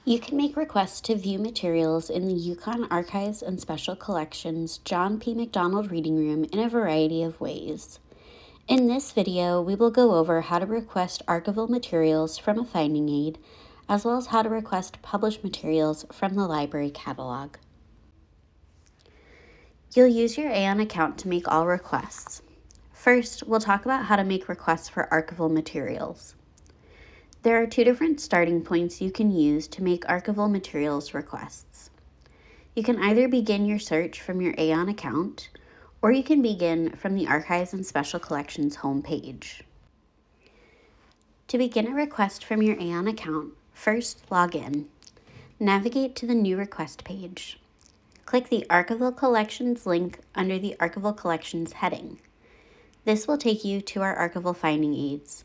You can make requests to view materials in the UConn Archives and Special Collections John P. McDonald Reading Room in a variety of ways. In this video, we will go over how to request archival materials from a finding aid, as well as how to request published materials from the library catalog. You'll use your Aeon account to make all requests. First, we'll talk about how to make requests for archival materials. There are two different starting points you can use to make archival materials requests. You can either begin your search from your Aeon account, or you can begin from the Archives and Special Collections homepage. To begin a request from your Aeon account, first log in. Navigate to the New Request page. Click the Archival Collections link under the Archival Collections heading. This will take you to our archival finding aids.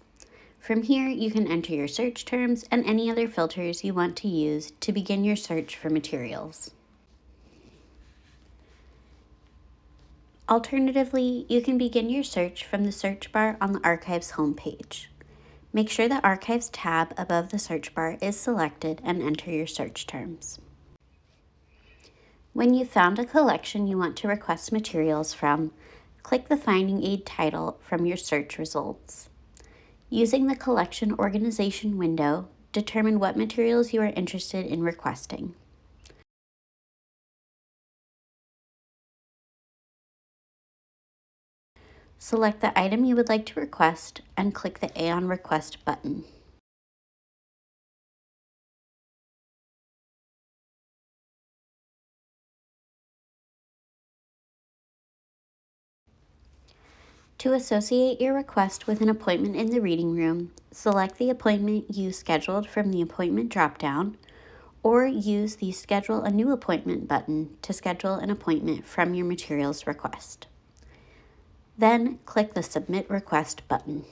From here, you can enter your search terms and any other filters you want to use to begin your search for materials. Alternatively, you can begin your search from the search bar on the Archives homepage. Make sure the Archives tab above the search bar is selected and enter your search terms. When you've found a collection you want to request materials from, click the finding aid title from your search results. Using the collection organization window, determine what materials you are interested in requesting. Select the item you would like to request and click the Aeon Request button. To associate your request with an appointment in the reading room, select the appointment you scheduled from the appointment dropdown, or use the Schedule a New Appointment button to schedule an appointment from your materials request. Then click the Submit Request button.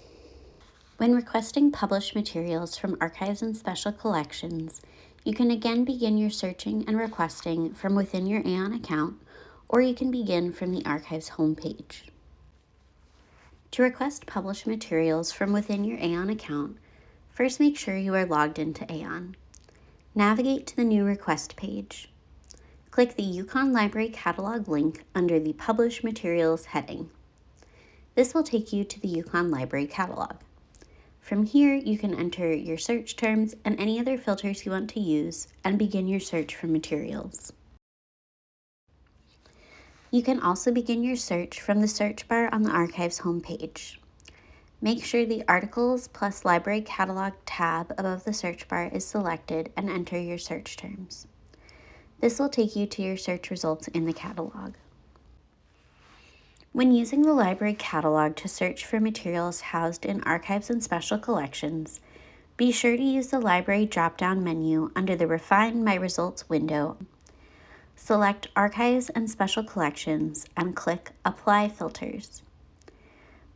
When requesting published materials from Archives and Special Collections, you can again begin your searching and requesting from within your Aeon account, or you can begin from the Archives homepage. To request published materials from within your Aeon account, first make sure you are logged into Aeon. Navigate to the New Request page. Click the UConn Library Catalog link under the Published Materials heading. This will take you to the UConn Library Catalog. From here, you can enter your search terms and any other filters you want to use and begin your search for materials. You can also begin your search from the search bar on the Archives homepage. Make sure the Articles plus Library Catalog tab above the search bar is selected and enter your search terms. This will take you to your search results in the catalog. When using the library catalog to search for materials housed in Archives and Special Collections, be sure to use the library drop-down menu under the Refine My Results window. Select Archives and Special Collections and click Apply Filters.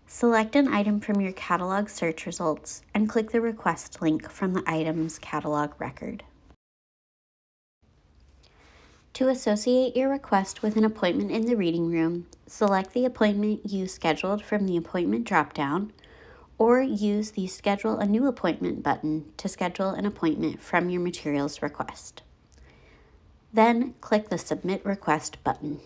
Select an item from your catalog search results and click the request link from the item's catalog record. To associate your request with an appointment in the reading room, select the appointment you scheduled from the appointment dropdown, or use the Schedule a New Appointment button to schedule an appointment from your materials request. Then click the Submit Request button.